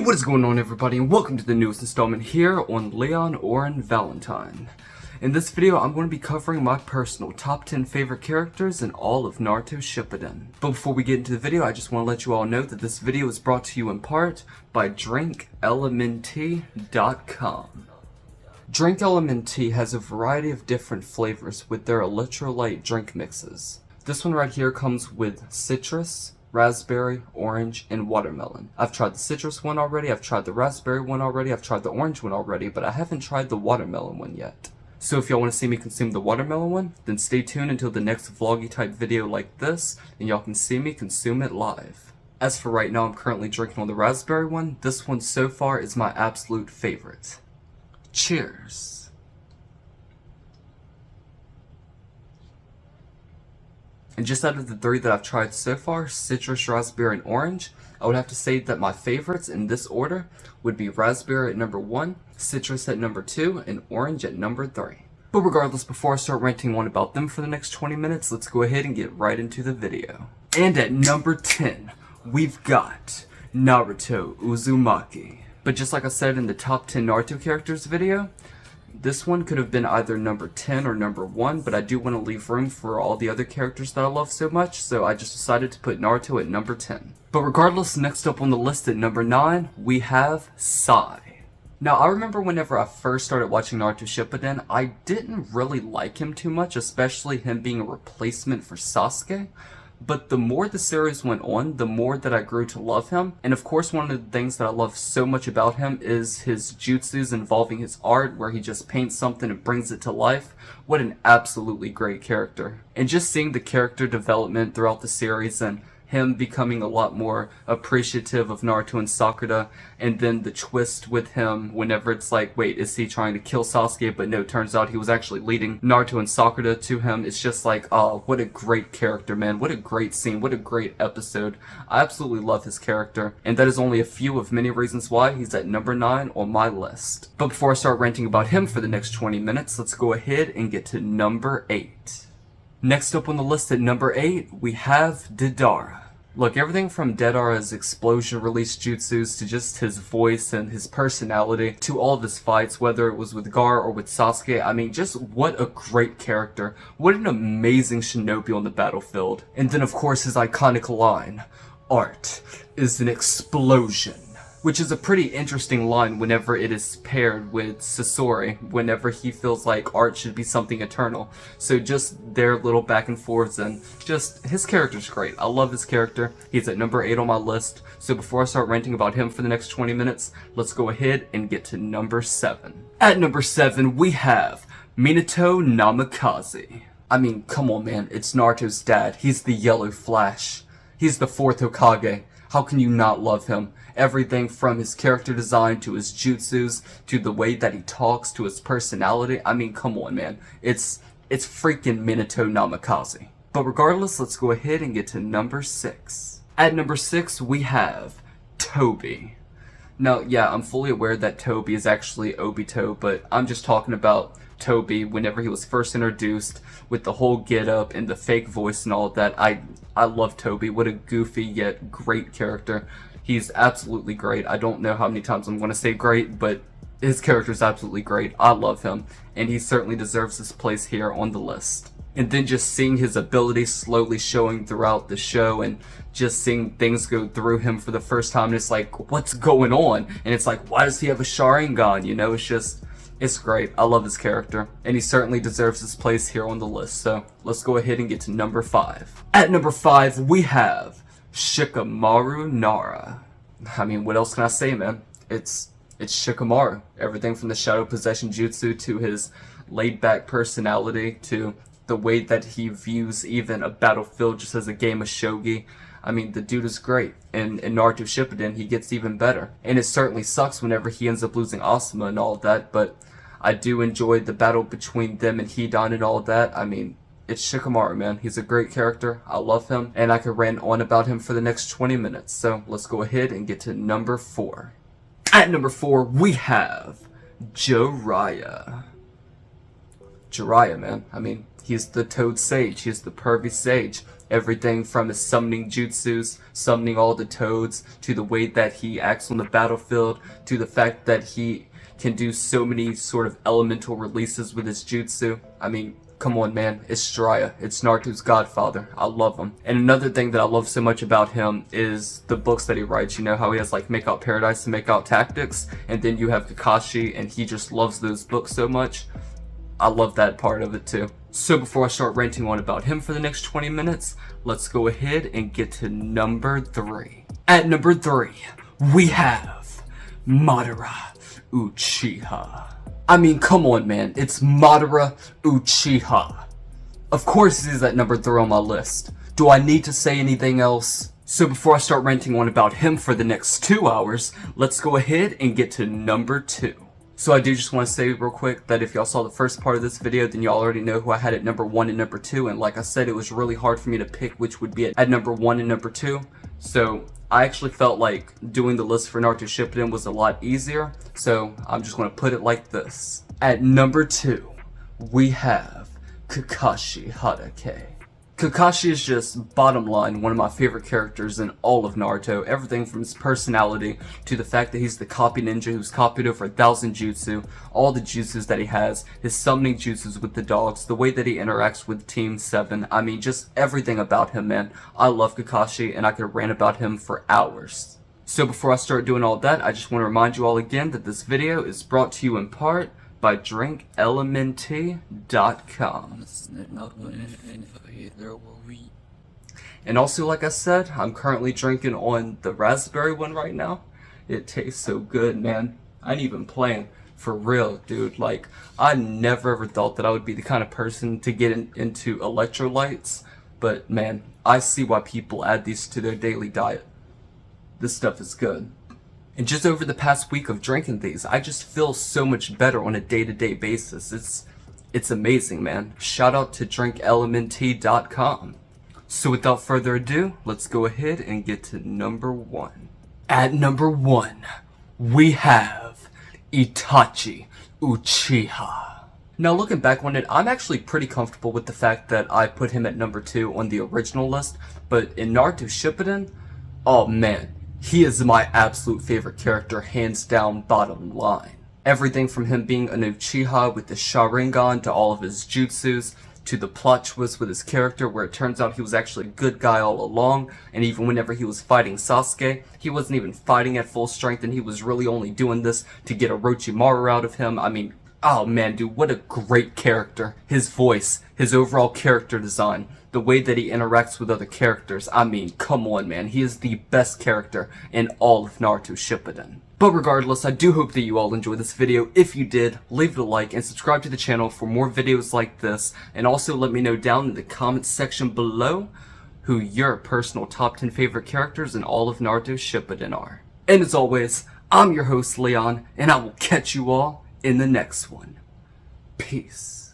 What is going on, everybody, and welcome to the newest installment here on Leon Oren Valentine. In this video, I'm going to be covering my personal top 10 favorite characters in all of Naruto Shippuden. But before we get into the video, I just want to let you all know that this video is brought to you in part by DrinkLMNT.com. DrinkLMNT has a variety of different flavors with their electrolyte drink mixes. This one right here comes with citrus, raspberry, orange, and watermelon. I've tried the citrus one already, I've tried the raspberry one already, I've tried the orange one already, but I haven't tried the watermelon one yet. So if y'all want to see me consume the watermelon one, then stay tuned until the next vloggy type video like this, and y'all can see me consume it live. As for right now, I'm currently drinking on the raspberry one. This one so far is my absolute favorite. Cheers. And just out of the three that I've tried so far, citrus, raspberry, and orange, I would have to say that my favorites in this order would be raspberry at number 1, citrus at number 2, and orange at number 3. But regardless, before I start ranting on about them for the next 20 minutes, let's go ahead and get right into the video. And at number 10, we've got Naruto Uzumaki. But just like I said in the top 10 Naruto characters video, this one could have been either number 10 or number 1, but I do want to leave room for all the other characters that I love so much, so I just decided to put Naruto at number 10. But regardless, next up on the list at number 9, we have Sai. Now, I remember whenever I first started watching Naruto Shippuden, I didn't really like him too much, especially him being a replacement for Sasuke. But the more the series went on, the more that I grew to love him. And of course, one of the things that I love so much about him is his jutsus involving his art, where he just paints something and brings it to life. What an absolutely great character. And just seeing the character development throughout the series and him becoming a lot more appreciative of Naruto and Sakura, and then the twist with him whenever it's like, wait, is he trying to kill Sasuke? But no, turns out he was actually leading Naruto and Sakura to him. It's just like, oh, what a great character, man. What a great scene. What a great episode. I absolutely love his character, and that is only a few of many reasons why he's at number 9 on my list. But before I start ranting about him for the next 20 minutes, let's go ahead and get to number 8. Next up on the list at number 8, we have Deidara. Look, everything from Deidara's explosion release jutsus to just his voice and his personality to all of his fights, whether it was with Gar or with Sasuke, I mean, just what a great character. What an amazing shinobi on the battlefield. And then of course his iconic line, "Art is an explosion." Which is a pretty interesting line whenever it is paired with Sasori, whenever he feels like art should be something eternal. So just their little back and forths, and just, his character's great. I love his character. He's at number 8 on my list. So before I start ranting about him for the next 20 minutes, let's go ahead and get to number 7. At number 7, we have Minato Namikaze. I mean, come on, man. It's Naruto's dad. He's the Yellow Flash. He's the 4th Hokage. How can you not love him? Everything from his character design to his jutsus to the way that he talks to his personality. I mean, come on, man. It's freaking Minato Namikaze. But regardless, let's go ahead and get to number 6. At number 6, we have Toby. Now, yeah, I'm fully aware that Toby is actually Obito, but I'm just talking about Toby whenever he was first introduced with the whole get-up and the fake voice and all of that. I love Toby. What a goofy yet great character. He's absolutely great. I don't know how many times I'm going to say great, but his character is absolutely great. I love him, and he certainly deserves his place here on the list. And then just seeing his ability slowly showing throughout the show, and just seeing things go through him for the first time, and it's like, what's going on? And it's like, why does he have a Sharingan? You know, it's great. I love his character, and he certainly deserves his place here on the list. So let's go ahead and get to number 5. At number 5, we have Shikamaru Nara. I mean, what else can I say, man? It's Shikamaru. Everything from the Shadow Possession Jutsu to his laid-back personality to the way that he views even a battlefield just as a game of shogi. I mean, the dude is great. And in Naruto Shippuden, he gets even better. And it certainly sucks whenever he ends up losing Asuma and all of that, but I do enjoy the battle between them and Hidan and all of that. I mean, it's Shikamaru, man. He's a great character. I love him, and I could rant on about him for the next 20 minutes. So let's go ahead and get to number 4. At number 4, we have Jiraiya. Jiraiya, man. I mean, he's the Toad Sage. He's the pervy sage. Everything from his summoning jutsus, summoning all the toads, to the way that he acts on the battlefield, to the fact that he can do so many sort of elemental releases with his jutsu. I mean, come on, man, it's Jiraiya. It's Naruto's godfather. I love him. And another thing that I love so much about him is the books that he writes. You know how he has like Make Out Paradise and Make Out Tactics, and then you have Kakashi, and he just loves those books so much. I love that part of it too. So before I start ranting on about him for the next 20 minutes, let's go ahead and get to number 3. At number 3, we have Madara Uchiha. I mean, come on, man. It's Madara Uchiha. Of course he's at number 3 on my list. Do I need to say anything else? So before I start ranting on about him for the next 2 hours, let's go ahead and get to number 2. So I do just want to say real quick that if y'all saw the first part of this video, then y'all already know who I had at number 1 and number 2. And like I said, it was really hard for me to pick which would be at number 1 and number 2. So I actually felt like doing the list for Naruto Shippuden was a lot easier. So I'm just going to put it like this. At number 2, we have Kakashi Hatake. Kakashi is just, bottom line, one of my favorite characters in all of Naruto. Everything from his personality to the fact that he's the copy ninja who's copied over 1,000 jutsu, all the jutsus that he has, his summoning jutsus with the dogs, the way that he interacts with Team 7. I mean, just everything about him, man. I love Kakashi, and I could rant about him for hours. So before I start doing all that, I just want to remind you all again that this video is brought to you in part by DrinkLMNT.com. And also, like I said, I'm currently drinking on the raspberry one right now. It tastes so good, man. I ain't even playing. For real, dude. Like, I never ever thought that I would be the kind of person to get into electrolytes. But, man, I see why people add these to their daily diet. This stuff is good. And just over the past week of drinking these, I just feel so much better on a day-to-day basis. It's amazing, man. Shout out to DrinkLMNT.com. So without further ado, let's go ahead and get to number 1. At number 1, we have Itachi Uchiha. Now looking back on it, I'm actually pretty comfortable with the fact that I put him at number 2 on the original list, but in Naruto Shippuden, oh man. He is my absolute favorite character, hands down, bottom line. Everything from him being an Uchiha with the Sharingan to all of his jutsus, to the plot twist with his character where it turns out he was actually a good guy all along, and even whenever he was fighting Sasuke, he wasn't even fighting at full strength and he was really only doing this to get Orochimaru out of him. I mean, oh man, dude, what a great character. His voice, his overall character design, the way that he interacts with other characters. I mean, come on, man. He is the best character in all of Naruto Shippuden. But regardless, I do hope that you all enjoyed this video. If you did, leave it a like and subscribe to the channel for more videos like this. And also let me know down in the comments section below who your personal top 10 favorite characters in all of Naruto Shippuden are. And as always, I'm your host, Leon, and I will catch you all in the next one. Peace.